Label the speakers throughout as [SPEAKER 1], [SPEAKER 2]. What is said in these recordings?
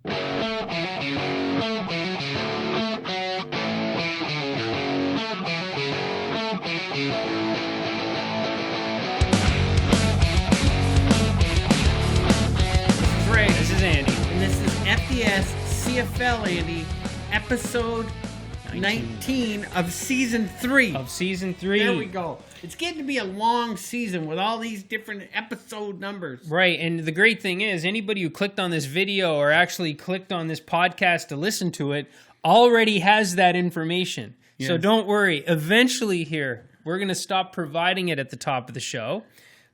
[SPEAKER 1] This is Andy.
[SPEAKER 2] And this is FDS CFL, Andy, episode 19 of season 3.
[SPEAKER 1] Of season 3.
[SPEAKER 2] There we go. It's getting to be a long season with all these different episode numbers.
[SPEAKER 1] Right, and the great thing is, anybody who clicked on this video or actually clicked on this podcast to listen to it already has that information. Yes. So don't worry. Eventually here, we're going to stop providing it at the top of the show.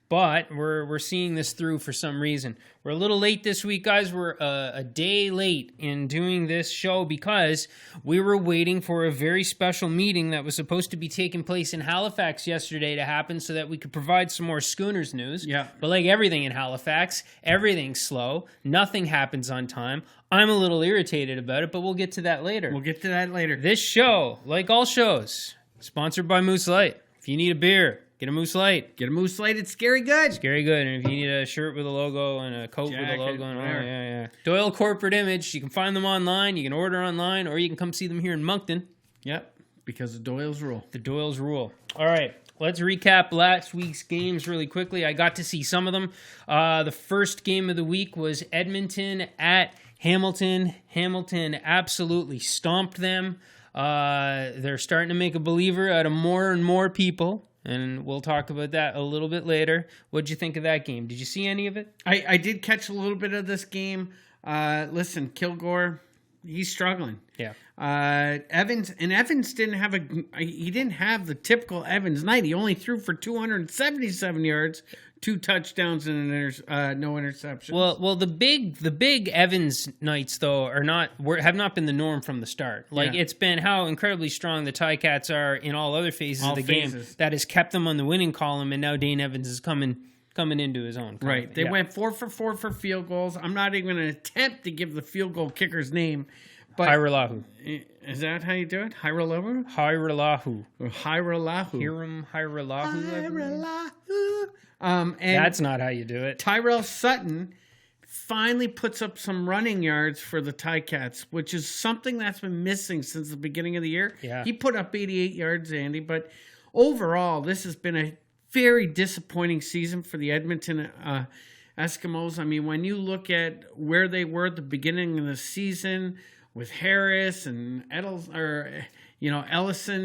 [SPEAKER 1] But we're seeing this through for some reason. We're a little late this week, guys. We're a day late in doing this show because we were waiting for a very special meeting that was supposed to be taking place in Halifax yesterday to happen so that we could provide some more Schooners news.
[SPEAKER 2] Yeah.
[SPEAKER 1] But like everything in Halifax, everything's slow. Nothing happens on time. I'm a little irritated about it, but we'll get to that later. This show, like all shows, sponsored by Moose Light. If you need a beer, get a Moose Light.
[SPEAKER 2] Get a Moose Light. It's scary good.
[SPEAKER 1] Scary good. And if you need a shirt with a logo and a coat with a logo, yeah. Doyle Corporate Image. You can find them online. You can order online, or you can come see them here in Moncton.
[SPEAKER 2] Yep, because of Doyle's rule.
[SPEAKER 1] The Doyle's rule. All right, let's recap last week's games really quickly. I got to see some of them. The first game of the week was Edmonton at Hamilton. Hamilton absolutely stomped them. They're starting to make a believer out of more and more people. And we'll talk about that a little bit later. What'd you think of that game? Did you see any of it?
[SPEAKER 2] I did catch a little bit of this game. Listen, Kilgore, he's struggling.
[SPEAKER 1] Yeah.
[SPEAKER 2] Evans didn't have the typical Evans night. He only threw for 277 yards, 2 touchdowns and no interceptions.
[SPEAKER 1] Well, the big Evans nights though have not been the norm from the start. It's been how incredibly strong the Ticats are in all other phases of the game that has kept them on the winning column, and now Dane Evans is coming into his own.
[SPEAKER 2] Right. They went 4 for 4 for field goals. I'm not even going to attempt to give the field goal kicker's name. But
[SPEAKER 1] Hyralahu.
[SPEAKER 2] Is that how you do it? Hyralahu?
[SPEAKER 1] Hyralahu.
[SPEAKER 2] Hyralahu.
[SPEAKER 1] Hiram Hyralahu.
[SPEAKER 2] And
[SPEAKER 1] that's not how you do it.
[SPEAKER 2] Tyrell Sutton finally puts up some running yards for the Ticats, which is something that's been missing since the beginning of the year.
[SPEAKER 1] Yeah.
[SPEAKER 2] He put up 88 yards, Andy, but overall, this has been a very disappointing season for the Edmonton Eskimos. I mean, when you look at where they were at the beginning of the season with Harris and Ellison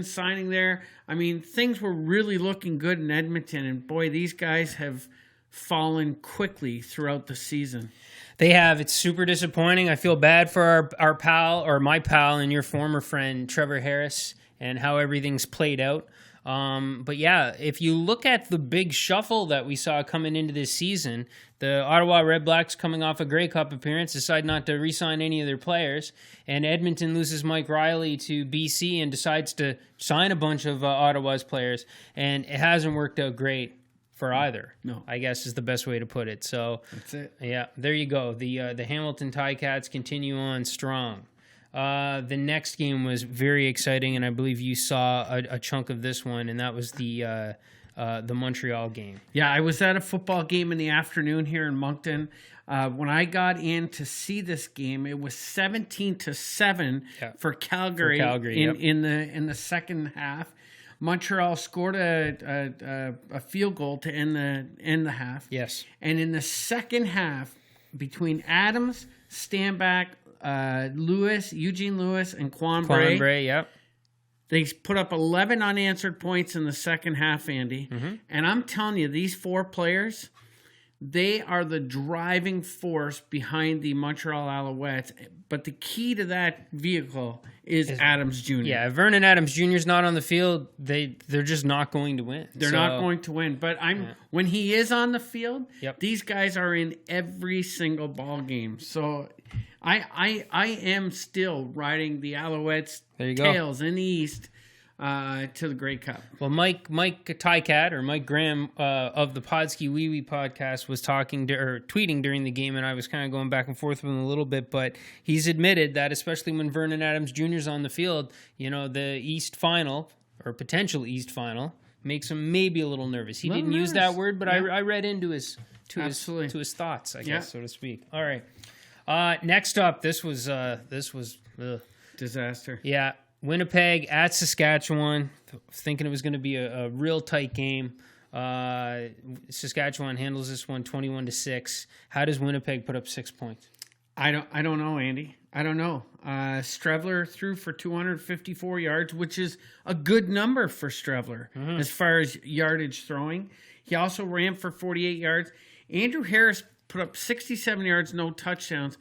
[SPEAKER 2] signing there, I mean, things were really looking good in Edmonton, and boy, these guys have fallen quickly throughout the season.
[SPEAKER 1] They have. It's super disappointing. I feel bad for our pal, or my pal and your former friend, Trevor Harris, and how everything's played out. But yeah, if you look at the big shuffle that we saw coming into this season, the Ottawa Redblacks, coming off a Grey Cup appearance, decide not to re-sign any of their players, and Edmonton loses Mike Riley to BC and decides to sign a bunch of Ottawa's players, and it hasn't worked out great for either.
[SPEAKER 2] No,
[SPEAKER 1] I guess is the best way to put it. So
[SPEAKER 2] that's it.
[SPEAKER 1] Yeah, there you go. The Hamilton Ticats continue on strong. The next game was very exciting, and I believe you saw a chunk of this one, and that was the Montreal game.
[SPEAKER 2] Yeah, I was at a football game in the afternoon here in Moncton. When I got in to see this game, it was 17-7 for Calgary, in the second half. Montreal scored a field goal to end the half.
[SPEAKER 1] Yes, and
[SPEAKER 2] in the second half, between Adams, Stanback, Eugene Lewis, and Quan Bray,
[SPEAKER 1] yep.
[SPEAKER 2] They put up 11 unanswered points in the second half, Andy. Mm-hmm. And I'm telling you, these 4 players, they are the driving force behind the Montreal Alouettes. But the key to that vehicle is Adams Jr.
[SPEAKER 1] Yeah, if Vernon Adams Jr. is not on the field, they're just not going to win.
[SPEAKER 2] They're not going to win. But when he is on the field, these guys are in every single ball game. So I am still riding the Alouettes' tails in the East to the Grey Cup.
[SPEAKER 1] Well, Mike Ticat, or Mike Graham of the Podski Wee Wee podcast, was tweeting during the game, and I was kind of going back and forth with him a little bit, but he's admitted that especially when Vernon Adams Jr. is on the field, the East Final, or potential East Final, makes him maybe a little nervous. He didn't use that word, but I read into his thoughts, I guess, so to speak. All right. Next up, this was
[SPEAKER 2] disaster.
[SPEAKER 1] Yeah, Winnipeg at Saskatchewan. Thinking it was going to be a real tight game. Saskatchewan handles this one 21-6. How does Winnipeg put up 6 points?
[SPEAKER 2] I don't know, Andy. I don't know. Strevler threw for 254 yards, which is a good number for Strevler as far as yardage throwing. He also ran for 48 yards. Andrew Harris put up 67 yards, no touchdowns.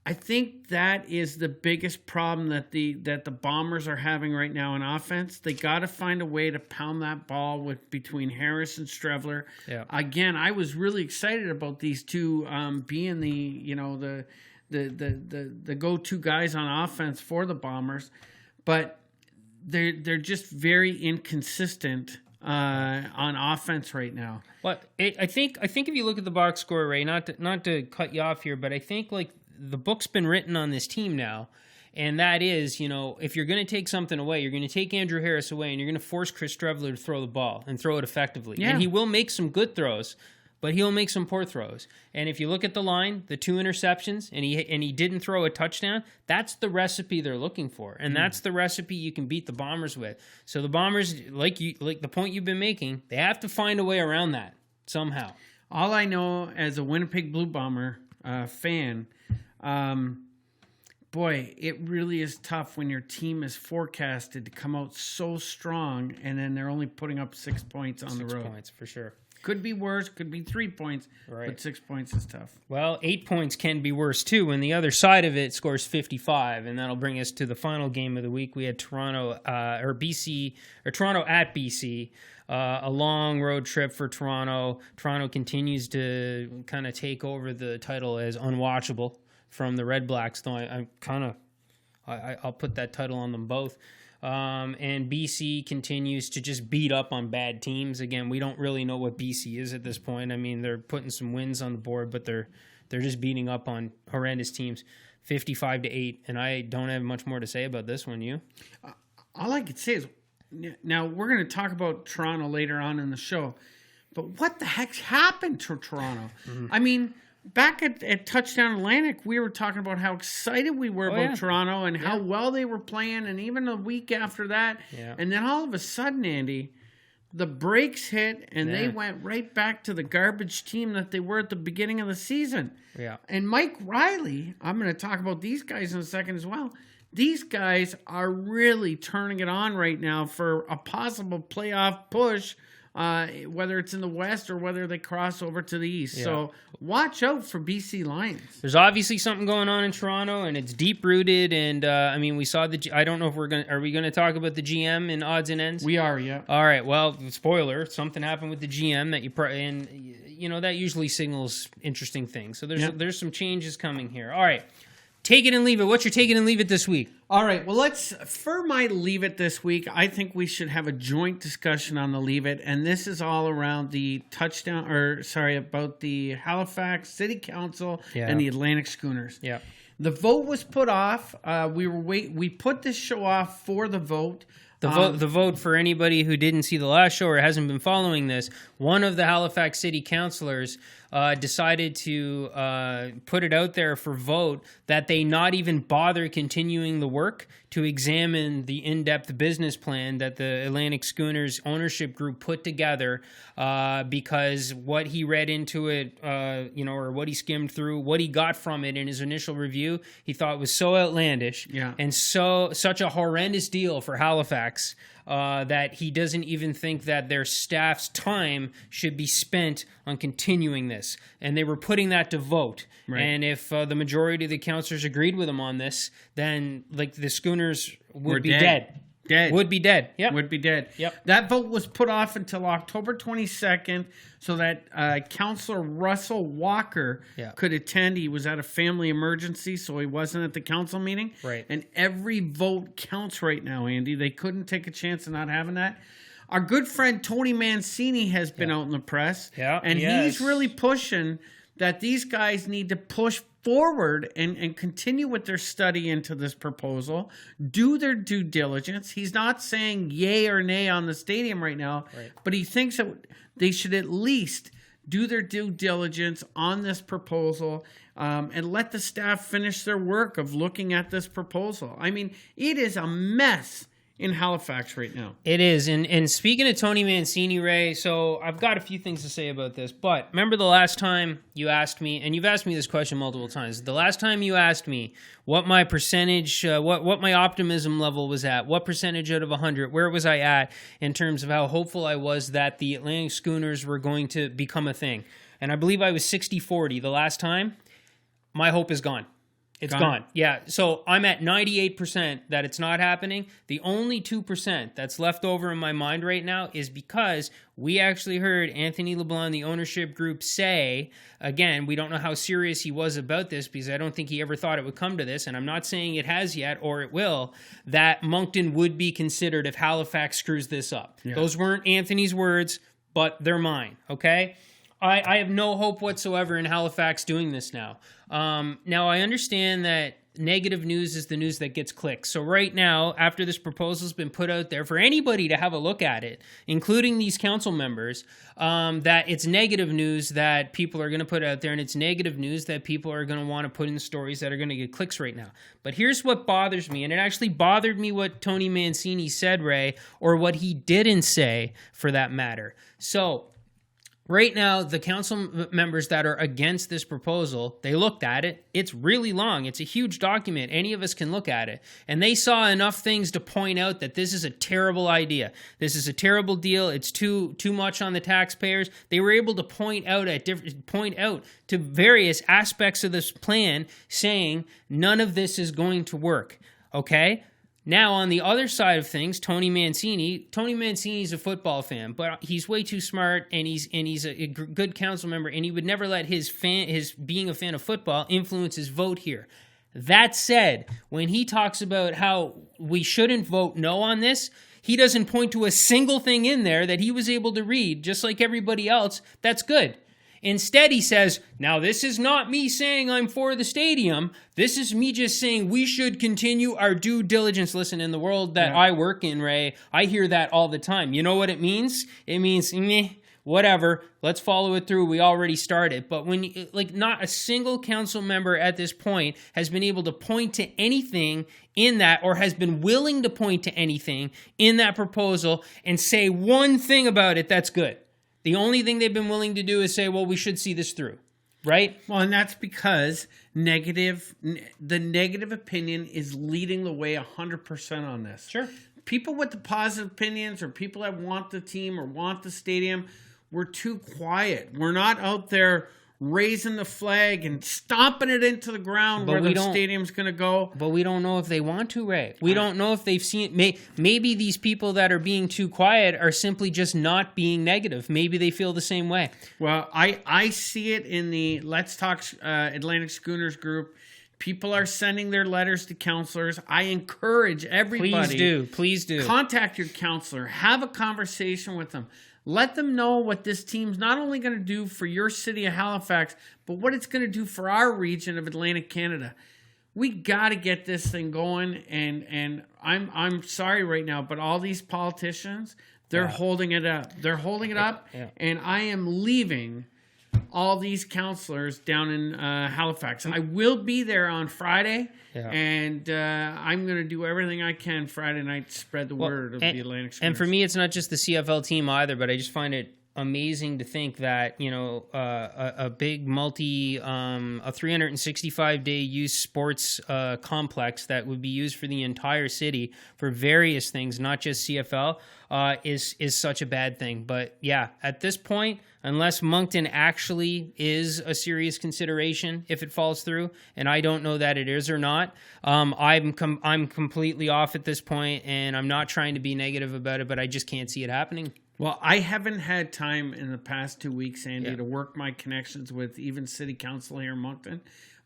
[SPEAKER 2] I think that is the biggest problem that the Bombers are having right now in offense. They got to find a way to pound that ball between Harris and Strevler. Yeah. Again, I was really excited about these two being the go-to guys on offense for the Bombers, but they're just very inconsistent on offense right now.
[SPEAKER 1] Well, I think if you look at the box score, Ray, not to cut you off here, but I think like the book's been written on this team now, and that is, if you're going to take something away, you're going to take Andrew Harris away, and you're going to force Chris Strevler to throw the ball and throw it effectively. Yeah. And he will make some good throws, but he'll make some poor throws. And if you look at the line, the 2 interceptions, and he didn't throw a touchdown, that's the recipe they're looking for. And that's the recipe you can beat the Bombers with. So the Bombers, like the point you've been making, they have to find a way around that somehow.
[SPEAKER 2] All I know as a Winnipeg Blue Bomber fan, boy, it really is tough when your team is forecasted to come out so strong and then they're only putting up 6 points on the road.
[SPEAKER 1] 6 points, for sure.
[SPEAKER 2] Could be worse, could be 3 points, right. But 6 points is tough.
[SPEAKER 1] Well, 8 points can be worse too, when the other side of it scores 55, and that'll bring us to the final game of the week. We had Toronto at BC. A long road trip for Toronto. Toronto continues to kind of take over the title as unwatchable from the Red Blacks, though I'll put that title on them both. And BC continues to just beat up on bad teams. Again, we don't really know what BC is at this point. I mean, they're putting some wins on the board, but they're just beating up on horrendous teams, 55-8. And I don't have much more to say about this one. You?
[SPEAKER 2] All I could say is, now we're going to talk about Toronto later on in the show, but what the heck's happened to Toronto? Mm-hmm. I mean, back at Touchdown Atlantic, we were talking about how excited we were about Toronto and how well they were playing, and even a week after that. Yeah. And then all of a sudden, Andy, the brakes hit, and they went right back to the garbage team that they were at the beginning of the season. Yeah. And Mike Riley, I'm going to talk about these guys in a second as well. These guys are really turning it on right now for a possible playoff push, whether it's in the West or whether they cross over to the East. Yeah. So watch out for BC Lions.
[SPEAKER 1] There's obviously something going on in Toronto, and it's deep-rooted. And, we saw I don't know if are we going to talk about the GM in odds and ends?
[SPEAKER 2] We are, yeah.
[SPEAKER 1] All right, well, spoiler, something happened with the GM that usually signals interesting things. So there's some changes coming here. All right. Take it and leave it. What's your take it and leave it this week?
[SPEAKER 2] All right. Well, for my leave it this week, I think we should have a joint discussion on the leave it. And this is all around about the Halifax City Council and the Atlantic Schooners. Yeah. The vote was put off. We put this show off for the vote.
[SPEAKER 1] The vote, for anybody who didn't see the last show or hasn't been following this, one of the Halifax City councilors decided to put it out there for vote that they not even bother continuing the work to examine the in-depth business plan that the Atlantic Schooners ownership group put together, because what he read into it, or what he skimmed through, what he got from it in his initial review, he thought was so outlandish and such a horrendous deal for Halifax that he doesn't even think that their staff's time should be spent on continuing this. And they were putting that to vote. Right. And if the majority of the councilors agreed with him on this, then the Schooners would be dead. Would be dead. Yep.
[SPEAKER 2] Would be dead. Yep. That vote was put off until October 22nd so that Councillor Russell Walker could attend. He was at a family emergency, so he wasn't at the council meeting. Right. And every vote counts right now, Andy. They couldn't take a chance of not having that. Our good friend Tony Mancini has been out in the press, and he's really pushing that these guys need to push forward and continue with their study into this proposal, do their due diligence. He's not saying yay or nay on the stadium right now, but he thinks that they should at least do their due diligence on this proposal, and let the staff finish their work of looking at this proposal. I mean, it is a mess in Halifax right now.
[SPEAKER 1] It is. And speaking of Tony Mancini, Ray, so I've got a few things to say about this, but remember the last time you asked me, and you've asked me this question multiple times, the last time you asked me what my percentage, what my optimism level was at, what percentage out of 100, where was I at in terms of how hopeful I was that the Atlantic Schooners were going to become a thing. And I believe I was 60-40 the last time. My hope is gone. It's gone. Yeah. So I'm at 98% that it's not happening. The only 2% that's left over in my mind right now is because we actually heard Anthony LeBlanc, the ownership group, say, again, we don't know how serious he was about this because I don't think he ever thought it would come to this, and I'm not saying it has yet or it will, that Moncton would be considered if Halifax screws this up. Yeah. Those weren't Anthony's words, but they're mine, okay? I have no hope whatsoever in Halifax doing this now. Now, I understand that negative news is the news that gets clicks. So right now, after this proposal's been put out there for anybody to have a look at it, including these council members, that it's negative news that people are going to put out there, and it's negative news that people are going to want to put in stories that are going to get clicks right now. But here's what bothers me, and it actually bothered me what Tony Mancini said, Ray, or what he didn't say for that matter. So right now, the council members that are against this proposal, they looked at it. It's really long. It's a huge document. Any of us can look at it. And they saw enough things to point out that this is a terrible idea. This is a terrible deal. It's too much on the taxpayers. They were able to point out to various aspects of this plan saying none of this is going to work. Okay? Now, on the other side of things, Tony Mancini's a football fan, but he's way too smart, and he's a good council member, and he would never let his being a fan of football influence his vote here. That said, when he talks about how we shouldn't vote no on this, he doesn't point to a single thing in there that he was able to read, just like everybody else, that's good. Instead, he says, now this is not me saying I'm for the stadium. This is me just saying we should continue our due diligence. Listen, in the world that I work in, Ray, I hear that all the time. You know what it means? It means, whatever, let's follow it through. We already started. But when, not a single council member at this point has been able to point to anything in that, or has been willing to point to anything in that proposal and say one thing about it that's good. The only thing they've been willing to do is say, well, we should see this through, right?
[SPEAKER 2] Well, and that's because the negative opinion is leading the way 100% on this.
[SPEAKER 1] Sure.
[SPEAKER 2] People with the positive opinions, or people that want the team or want the stadium, we're too quiet. We're not out there raising the flag and stomping it into the ground where the stadium's going to go.
[SPEAKER 1] But we don't know if they want to, Ray. We don't know if they've seen it. Maybe these people that are being too quiet are simply just not being negative. Maybe they feel the same way.
[SPEAKER 2] Well, I see it in the Let's Talk Atlantic Schooners group. People are sending their letters to counselors. I encourage everybody.
[SPEAKER 1] Please do.
[SPEAKER 2] Contact your counselor. Have a conversation with them. Let them know what this team's not only going to do for your city of Halifax, but what it's going to do for our region of Atlantic Canada. We got to get this thing going, and I'm sorry right now, but all these politicians, they're holding it up. They're holding it up, and I am leaving all these counselors down in Halifax. I will be there on Friday, and I'm going to do everything I can Friday night to spread the word of the Atlantic Schooners.
[SPEAKER 1] And for me, it's not just the CFL team either, but I just find it amazing to think that, a big a 365-day use sports complex that would be used for the entire city for various things, not just CFL, is such a bad thing. But yeah, at this point, unless Moncton actually is a serious consideration if it falls through, and I don't know that it is or not, I'm completely off at this point, and I'm not trying to be negative about it, but I just can't see it happening.
[SPEAKER 2] Well, I haven't had time in the past 2 weeks, Andy, to work my connections with even City Council here in Moncton,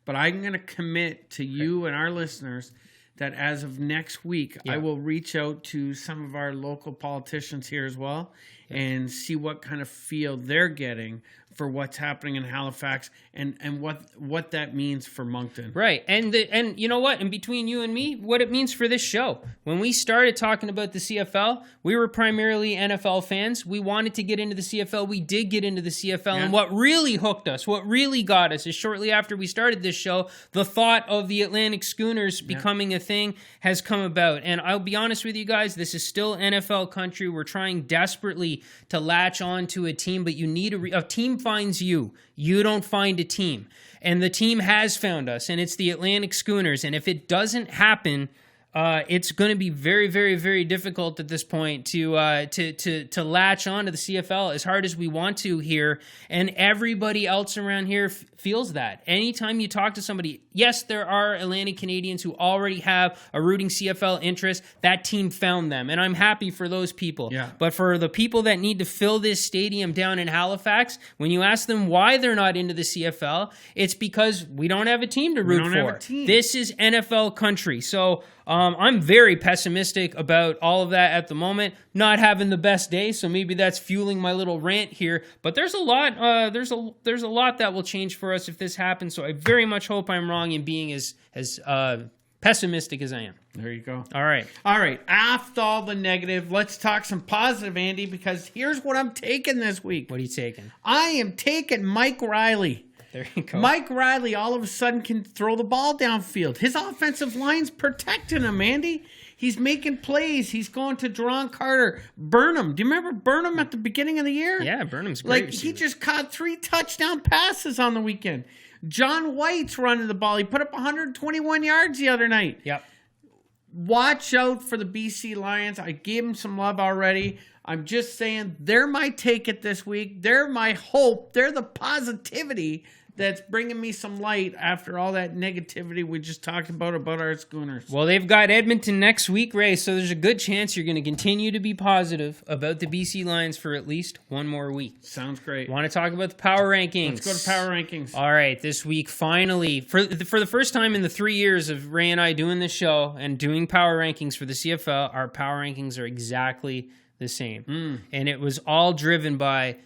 [SPEAKER 2] but I'm going to commit to you and our listeners that as of next week, I will reach out to some of our local politicians here as well and see what kind of feel they're getting for what's happening in Halifax and what that means for Moncton.
[SPEAKER 1] Right. And you know what? And between you and me, what it means for this show. When we started talking about the CFL, we were primarily NFL fans. We wanted to get into the CFL. We did get into the CFL. Yeah. And what really hooked us, what really got us is shortly after we started this show, the thought of the Atlantic Schooners becoming a thing has come about. And I'll be honest with you guys, this is still NFL country. We're trying desperately to latch on to a team, but you need a team finds you. You don't find a team. And the team has found us, and it's the Atlantic Schooners. And if it doesn't happen, it's going to be very, very, very difficult at this point to latch on to the CFL as hard as we want to here. And everybody else around here feels that. Anytime you talk to somebody, yes, there are Atlantic Canadians who already have a rooting CFL interest. That team found them, and I'm happy for those people.
[SPEAKER 2] Yeah.
[SPEAKER 1] But for the people that need to fill this stadium down in Halifax, when you ask them why they're not into the CFL, it's because we don't have a team to root for. This is NFL country. So I'm very pessimistic about all of that at the moment. Not having the best day, so maybe that's fueling my little rant here. But there's a lot. There's a lot that will change for us if this happens. So I very much hope I'm wrong in being as pessimistic as I am.
[SPEAKER 2] There you go.
[SPEAKER 1] All right.
[SPEAKER 2] After all the negative, let's talk some positive, Andy. Because here's what I'm taking this week.
[SPEAKER 1] What are you taking?
[SPEAKER 2] I am taking Mike Riley.
[SPEAKER 1] There you go.
[SPEAKER 2] Mike Riley all of a sudden can throw the ball downfield. His offensive line's protecting him, Andy. He's making plays. He's going to Jerron Carter. Burnham. Do you remember Burnham at the beginning of the year?
[SPEAKER 1] Yeah, Burnham's great.
[SPEAKER 2] Like, he just caught 3 touchdown passes on the weekend. John White's running the ball. He put up 121 yards the other night.
[SPEAKER 1] Yep.
[SPEAKER 2] Watch out for the BC Lions. I gave them some love already. I'm just saying they're my take it this week. They're my hope. They're the positivity that's bringing me some light after all that negativity we just talked about our Schooners.
[SPEAKER 1] Well, they've got Edmonton next week, Ray, so there's a good chance you're going to continue to be positive about the BC Lions for at least one more week.
[SPEAKER 2] Sounds great.
[SPEAKER 1] Want to talk about the power rankings?
[SPEAKER 2] Let's go to power rankings.
[SPEAKER 1] All right, this week, finally, for the first time in the 3 years of Ray and I doing this show and doing power rankings for the CFL, our power rankings are exactly the same. And it was all driven by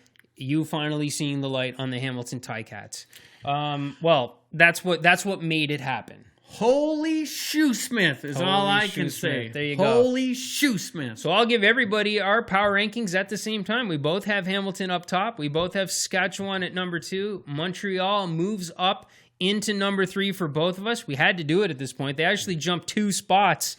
[SPEAKER 1] you finally seeing the light on the Hamilton Ticats. Well, that's what made it happen.
[SPEAKER 2] Holy Shoesmith is all I can say.
[SPEAKER 1] There you go.
[SPEAKER 2] Holy Shoesmith.
[SPEAKER 1] So I'll give everybody our power rankings at the same time. We both have Hamilton up top. We both have Saskatchewan at number 2. Montreal moves up into number 3 for both of us. We had to do it at this point. They actually jumped 2 spots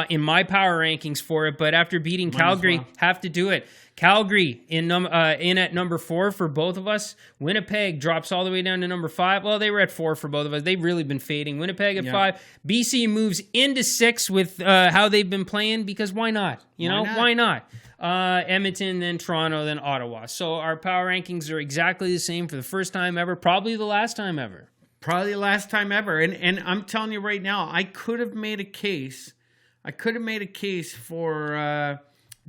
[SPEAKER 1] in my power rankings for it, but after beating Calgary, have to do it. Calgary in at number 4 for both of us. Winnipeg drops all the way down to number 5. Well, they were at 4 for both of us. They've really been fading. Winnipeg at 5. BC moves into 6 with how they've been playing, because why not? Why not? Edmonton, then Toronto, then Ottawa. So our power rankings are exactly the same for the first time ever, probably the last time ever.
[SPEAKER 2] Probably the last time ever. And I'm telling you right now, I could have made a case for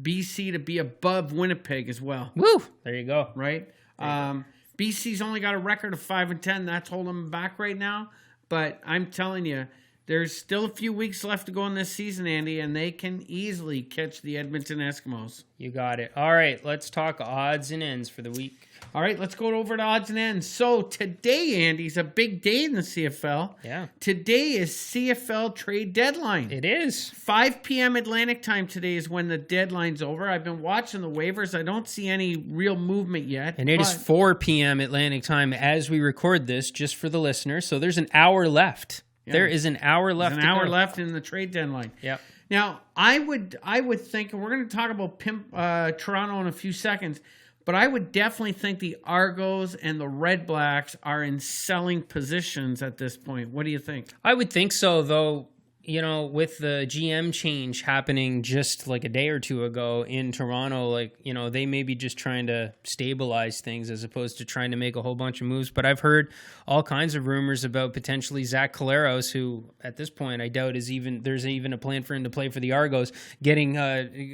[SPEAKER 2] BC to be above Winnipeg as well.
[SPEAKER 1] Woo! There you go.
[SPEAKER 2] Right? BC's only got a record of 5-10. That's holding them back right now. But I'm telling you, there's still a few weeks left to go in this season, Andy, and they can easily catch the Edmonton Eskimos.
[SPEAKER 1] You got it. All right, let's talk odds and ends for the week.
[SPEAKER 2] All right, let's go over to odds and ends. So today, Andy, is a big day in the CFL.
[SPEAKER 1] Yeah.
[SPEAKER 2] Today is CFL trade deadline.
[SPEAKER 1] It is.
[SPEAKER 2] 5 p.m. Atlantic time today is when the deadline's over. I've been watching the waivers. I don't see any real movement yet.
[SPEAKER 1] And it is 4 p.m. Atlantic time as we record this, just for the listeners. So there's an hour left. Yeah. There is an hour left.
[SPEAKER 2] There's an hour left in the trade deadline.
[SPEAKER 1] Yep.
[SPEAKER 2] Now, I would think, and we're going to talk about Toronto in a few seconds, but I would definitely think the Argos and the Red Blacks are in selling positions at this point. What do you think?
[SPEAKER 1] I would think so, though. With the GM change happening just like a day or two ago in Toronto, they may be just trying to stabilize things as opposed to trying to make a whole bunch of moves. But I've heard all kinds of rumors about potentially Zach Collaros, who at this point I doubt there's even a plan for him to play for the Argos, getting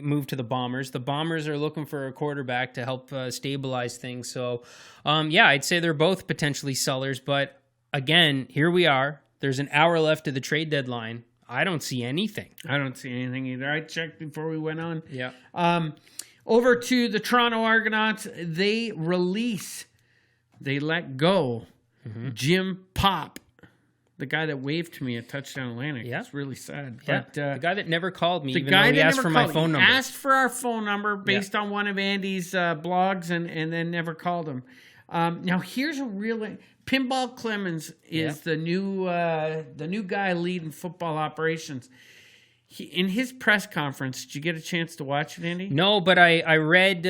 [SPEAKER 1] moved to the Bombers. The Bombers are looking for a quarterback to help stabilize things. So, I'd say they're both potentially sellers. But again, here we are. There's an hour left to the trade deadline. I don't see anything.
[SPEAKER 2] I don't see anything either. I checked before we went on.
[SPEAKER 1] Yeah.
[SPEAKER 2] Over to the Toronto Argonauts. They release they let go Jim Pop, the guy that waved to me at Touchdown Atlantic.
[SPEAKER 1] Yeah.
[SPEAKER 2] It's really sad.
[SPEAKER 1] Yeah.
[SPEAKER 2] But,
[SPEAKER 1] the guy that never called me,
[SPEAKER 2] the
[SPEAKER 1] even
[SPEAKER 2] guy
[SPEAKER 1] though he
[SPEAKER 2] that
[SPEAKER 1] asked
[SPEAKER 2] never
[SPEAKER 1] for my
[SPEAKER 2] called.
[SPEAKER 1] phone number.
[SPEAKER 2] He asked for our phone number based on one of Andy's blogs and then never called him. Now, here's a really... Pinball Clemens is the new guy leading football operations. In his press conference, did you get a chance to watch it, Andy?
[SPEAKER 1] No, but I read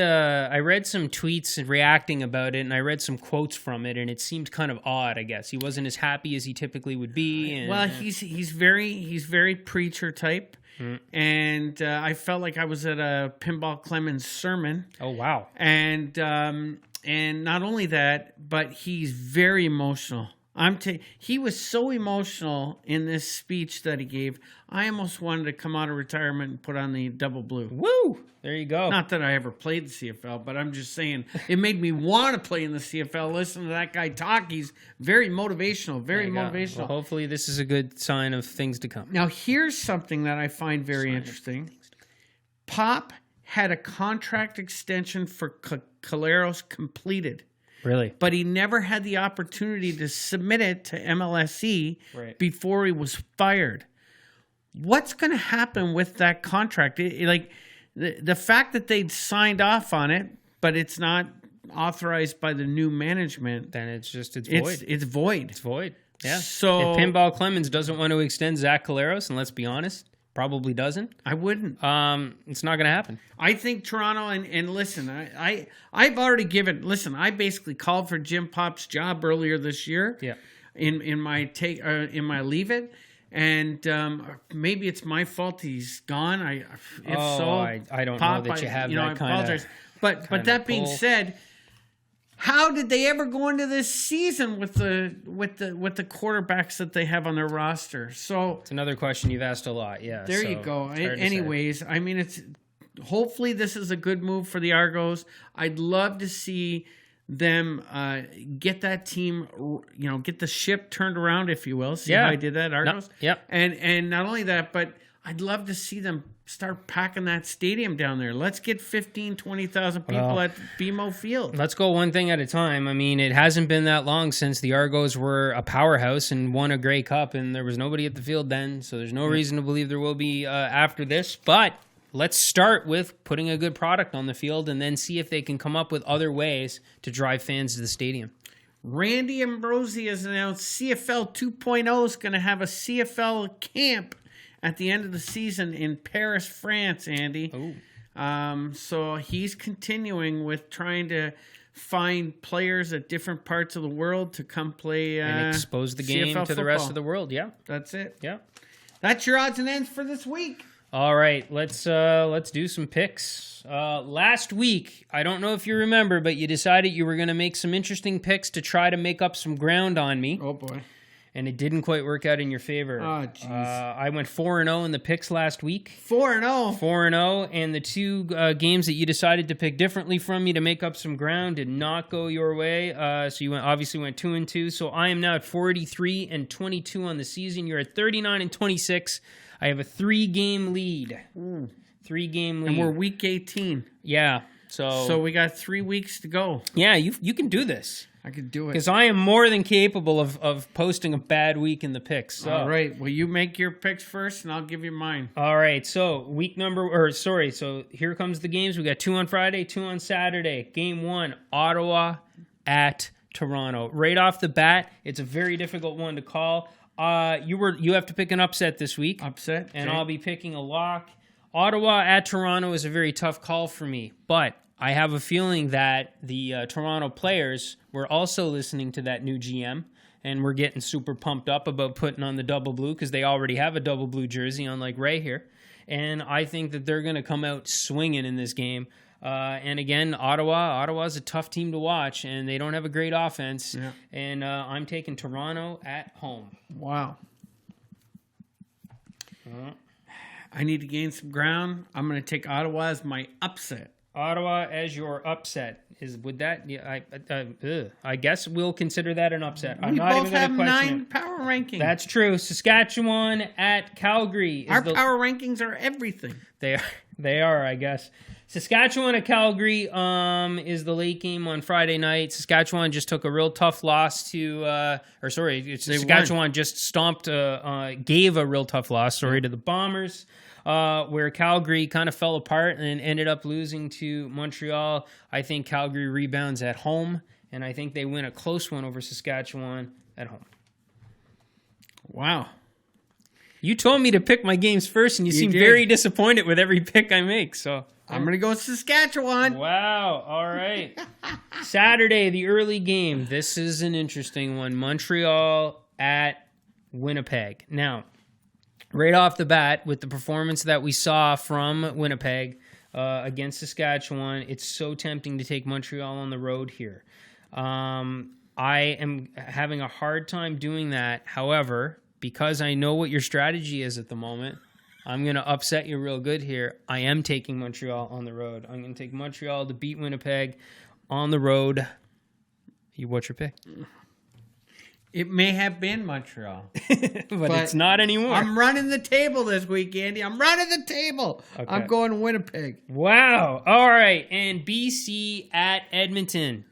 [SPEAKER 1] some tweets reacting about it, and I read some quotes from it, and it seemed kind of odd. I guess he wasn't as happy as he typically would be. And,
[SPEAKER 2] well, he's very preacher type, and I felt like I was at a Pinball Clemens sermon.
[SPEAKER 1] Oh wow!
[SPEAKER 2] And not only that, but he's very emotional. He was so emotional in this speech that he gave. I almost wanted to come out of retirement and put on the double blue.
[SPEAKER 1] Woo! There you go.
[SPEAKER 2] Not that I ever played the CFL, but I'm just saying it made me want to play in the CFL. Listen to that guy talk. He's very motivational, very motivational.
[SPEAKER 1] Well, hopefully this is a good sign of things to come.
[SPEAKER 2] Now, here's something that I find very interesting. Pop had a contract extension for Caleros completed.
[SPEAKER 1] Really?
[SPEAKER 2] But he never had the opportunity to submit it to MLSE before he was fired. What's going to happen with that contract? The fact that they'd signed off on it, but it's not authorized by the new management.
[SPEAKER 1] Then it's void.
[SPEAKER 2] It's void.
[SPEAKER 1] It's void. Yeah.
[SPEAKER 2] So
[SPEAKER 1] if Pinball Clemens doesn't want to extend Zach Caleros, and let's be honest, probably doesn't.
[SPEAKER 2] I wouldn't.
[SPEAKER 1] It's not going to happen.
[SPEAKER 2] I think Toronto and listen, I've already given. Listen, I basically called for Jim Pop's job earlier this year.
[SPEAKER 1] Yeah.
[SPEAKER 2] In my leave it, and maybe it's my fault he's gone. I
[SPEAKER 1] don't
[SPEAKER 2] Pop,
[SPEAKER 1] know that you have that
[SPEAKER 2] I apologize.
[SPEAKER 1] kind of.
[SPEAKER 2] But that being said, how did they ever go into this season with the quarterbacks that they have on their roster? So
[SPEAKER 1] it's another question you've asked a lot. Yeah.
[SPEAKER 2] There you go. Anyways, I mean, hopefully this is a good move for the Argos. I'd love to see them get that team, get the ship turned around, if you will. See how I did that, Argos?
[SPEAKER 1] Yep.
[SPEAKER 2] And not only that, but I'd love to see them start packing that stadium down there. Let's get 15,000, 20,000 people at BMO Field.
[SPEAKER 1] Let's go one thing at a time. I mean, it hasn't been that long since the Argos were a powerhouse and won a Grey Cup, and there was nobody at the field then, so there's no reason to believe there will be after this. But let's start with putting a good product on the field and then see if they can come up with other ways to drive fans to the stadium.
[SPEAKER 2] Randy Ambrosi has announced CFL 2.0 is going to have a CFL camp at the end of the season in Paris, France, Andy. So he's continuing with trying to find players at different parts of the world to come play
[SPEAKER 1] and expose the game
[SPEAKER 2] CFL
[SPEAKER 1] to the rest of the world. Yeah,
[SPEAKER 2] that's it.
[SPEAKER 1] Yeah,
[SPEAKER 2] that's your odds and ends for this week.
[SPEAKER 1] All right, let's do some picks. Last week, I don't know if you remember, but you decided you were going to make some interesting picks to try to make up some ground on me.
[SPEAKER 2] Oh boy.
[SPEAKER 1] And it didn't quite work out in your favor.
[SPEAKER 2] Oh, jeez.
[SPEAKER 1] I went 4-0 in the picks last week.
[SPEAKER 2] 4-0?
[SPEAKER 1] 4-0, and the two games that you decided to pick differently from me to make up some ground did not go your way. So you obviously went 2-2. So I am now at 43-22 on the season. You're at 39-26. I have a 3-game lead. 3-game lead.
[SPEAKER 2] And we're week 18.
[SPEAKER 1] Yeah. So
[SPEAKER 2] we got 3 weeks to go.
[SPEAKER 1] Yeah, you can do this.
[SPEAKER 2] I could do it.
[SPEAKER 1] Because I am more than capable of posting a bad week in the picks. So.
[SPEAKER 2] All right. Well, you make your picks first, and I'll give you mine.
[SPEAKER 1] All right. So so here comes the games. We got 2 on Friday, 2 on Saturday. Game 1, Ottawa at Toronto. Right off the bat, it's a very difficult one to call. You have to pick an upset this week.
[SPEAKER 2] Upset.
[SPEAKER 1] And I'll be picking a lock. Ottawa at Toronto is a very tough call for me, but I have a feeling that the Toronto players were also listening to that new GM, and we're getting super pumped up about putting on the double blue because they already have a double blue jersey, unlike Ray here. And I think that they're going to come out swinging in this game. And again, Ottawa's a tough team to watch, and they don't have a great offense. Yeah. And I'm taking Toronto at home.
[SPEAKER 2] Wow. I need to gain some ground. I'm going to take Ottawa as my upset.
[SPEAKER 1] Ottawa as your upset I guess we'll consider that an upset. I'm not even going to question it.
[SPEAKER 2] We both have 9 power rankings.
[SPEAKER 1] That's true. Saskatchewan at Calgary.
[SPEAKER 2] Our power rankings are everything.
[SPEAKER 1] They are, I guess. Saskatchewan at Calgary is the late game on Friday night. Saskatchewan just took a real tough loss to, Saskatchewan just gave a real tough loss, to the Bombers, where Calgary kind of fell apart and ended up losing to Montreal. I think Calgary rebounds at home, and I think they win a close one over Saskatchewan at home.
[SPEAKER 2] Wow.
[SPEAKER 1] You told me to pick my games first, and you seem very disappointed with every pick I make, so...
[SPEAKER 2] I'm going to go Saskatchewan.
[SPEAKER 1] Wow. All right. Saturday, the early game. This is an interesting one. Montreal at Winnipeg. Now, right off the bat, with the performance that we saw from Winnipeg against Saskatchewan, it's so tempting to take Montreal on the road here. I am having a hard time doing that. However, because I know what your strategy is at the moment, I'm going to upset you real good here. I am taking Montreal on the road. I'm going to take Montreal to beat Winnipeg on the road. What's your pick?
[SPEAKER 2] It may have been Montreal.
[SPEAKER 1] but it's not anymore.
[SPEAKER 2] I'm running the table this week, Andy. I'm running the table. Okay. I'm going Winnipeg.
[SPEAKER 1] Wow. All right. And BC at Edmonton.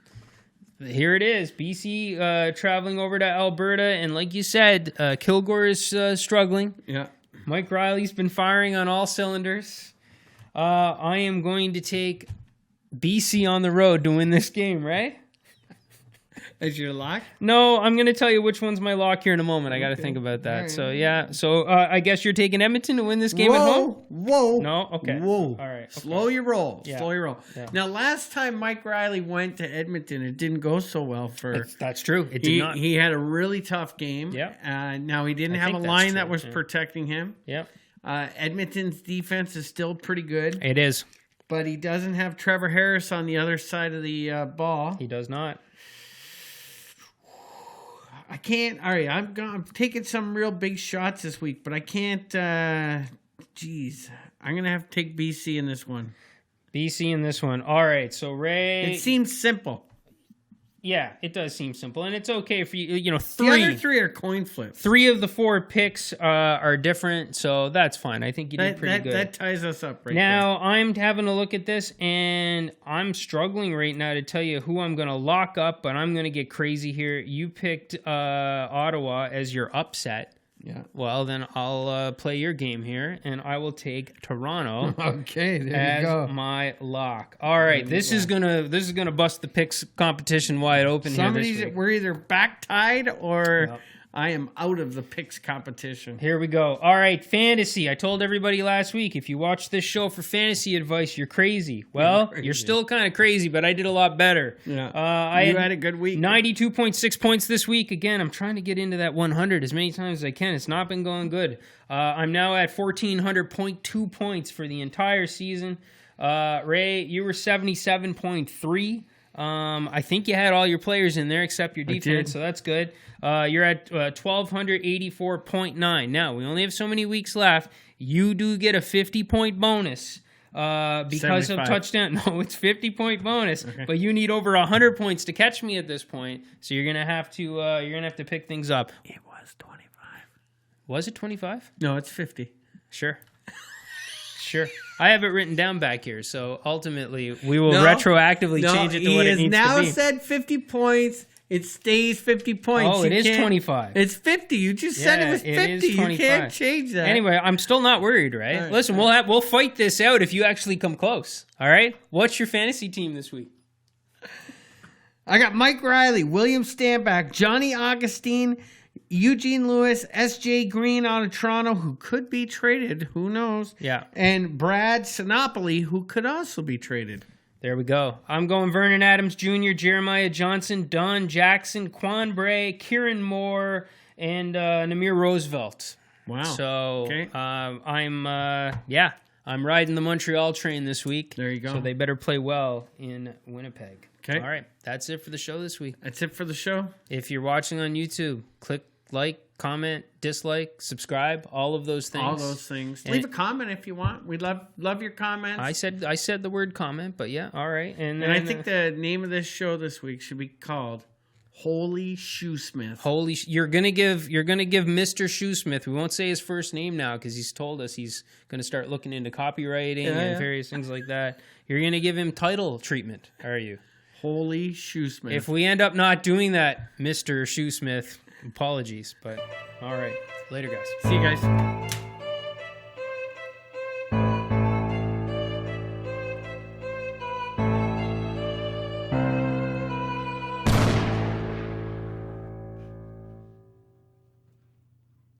[SPEAKER 1] Here it is. BC traveling over to Alberta. And like you said, Kilgore is struggling.
[SPEAKER 2] Yeah.
[SPEAKER 1] Mike Riley's been firing on all cylinders. I am going to take BC on the road to win this game, right?
[SPEAKER 2] As your lock?
[SPEAKER 1] No, I'm going to tell you which one's my lock here in a moment. I got to think about that. Right. So, yeah. So, I guess you're taking Edmonton to win this game at home?
[SPEAKER 2] Whoa.
[SPEAKER 1] No? Okay.
[SPEAKER 2] Whoa.
[SPEAKER 1] All right. Okay.
[SPEAKER 2] Slow your roll.
[SPEAKER 1] Yeah.
[SPEAKER 2] Slow your roll. Yeah. Now, last time Mike Riley went to Edmonton, it didn't go so well for...
[SPEAKER 1] That's true. It did not.
[SPEAKER 2] He had a really tough game.
[SPEAKER 1] Yeah.
[SPEAKER 2] Now, he didn't have a line that was protecting him.
[SPEAKER 1] Yep.
[SPEAKER 2] Edmonton's defense is still pretty good.
[SPEAKER 1] It is.
[SPEAKER 2] But he doesn't have Trevor Harris on the other side of the ball.
[SPEAKER 1] He does not.
[SPEAKER 2] I can't. All right, I'm taking some real big shots this week, but I can't. I'm gonna have to take BC in this one.
[SPEAKER 1] BC in this one. All right. So Ray,
[SPEAKER 2] it seems simple.
[SPEAKER 1] Yeah, it does seem simple, and it's okay for you. You know,
[SPEAKER 2] the other three are coin flips.
[SPEAKER 1] 3 of the 4 picks are different, so that's fine. I think you did pretty good.
[SPEAKER 2] That ties us up right
[SPEAKER 1] now.
[SPEAKER 2] there.
[SPEAKER 1] I'm having a look at this, and I'm struggling right now to tell you who I'm going to lock up, but I'm going to get crazy here. You picked Ottawa as your upset.
[SPEAKER 2] Yeah.
[SPEAKER 1] Well, then I'll play your game here, and I will take Toronto.
[SPEAKER 2] Okay, there
[SPEAKER 1] as
[SPEAKER 2] you go.
[SPEAKER 1] My lock. All right, this is gonna bust the picks competition wide open.
[SPEAKER 2] We're either back tied or I am out of the picks competition.
[SPEAKER 1] Here we go. All right, fantasy. I told everybody last week, if you watch this show for fantasy advice, you're crazy. Well, you're still kind of crazy, but I did a lot better.
[SPEAKER 2] Yeah. You had a good week.
[SPEAKER 1] 92.6 points this week. Again, I'm trying to get into that 100 as many times as I can. It's not been going good. I'm now at 1,400.2 points for the entire season. Ray, you were 77.3. I think you had all your players in there except your defense, so that's good. You're at 1,284.9. Now, we only have so many weeks left. You do get a 50-point bonus because 75. Of touchdown. No, it's 50-point bonus, but you need over 100 points to catch me at this point. So you're gonna have to pick things up.
[SPEAKER 2] It was 25.
[SPEAKER 1] Was it 25?
[SPEAKER 2] No, it's 50.
[SPEAKER 1] Sure. Sure. I have it written down back here, so ultimately we will retroactively change it to what it needs to be.
[SPEAKER 2] He has now said 50 points. It stays 50 points.
[SPEAKER 1] Oh, it is 25.
[SPEAKER 2] It's 50. You just said it was 50. You can't change that.
[SPEAKER 1] Anyway, I'm still not worried, right? Listen, we'll fight this out if you actually come close. All right? What's your fantasy team this week?
[SPEAKER 2] I got Mike Riley, William Stanback, Johnny Augustine, Eugene Lewis, S.J. Green out of Toronto, who could be traded. Who knows?
[SPEAKER 1] Yeah.
[SPEAKER 2] And Brad Sinopoli, who could also be traded.
[SPEAKER 1] There we go. I'm going Vernon Adams Jr., Jeremiah Johnson, Don Jackson, Quan Bray, Kieran Moore, and Namir Roosevelt.
[SPEAKER 2] Wow.
[SPEAKER 1] So I'm riding the Montreal train this week.
[SPEAKER 2] There you go.
[SPEAKER 1] So they better play well in Winnipeg.
[SPEAKER 2] Okay.
[SPEAKER 1] All right. That's it for the show this week.
[SPEAKER 2] That's it for the show.
[SPEAKER 1] If you're watching on YouTube, click like, comment, dislike, subscribe, all of those things.
[SPEAKER 2] All those things. Leave a comment if you want. We'd love your comments.
[SPEAKER 1] I said the word comment, but yeah, all right. And
[SPEAKER 2] I think the name of this show this week should be called Holy Shoesmith.
[SPEAKER 1] You're gonna give Mr. Shoesmith. We won't say his first name now because he's told us he's gonna start looking into copywriting and various things like that. You're gonna give him title treatment, are you?
[SPEAKER 2] Holy Shoesmith.
[SPEAKER 1] If we end up not doing that, Mr. Shoesmith, apologies. But all right, later, guys.
[SPEAKER 2] See you guys.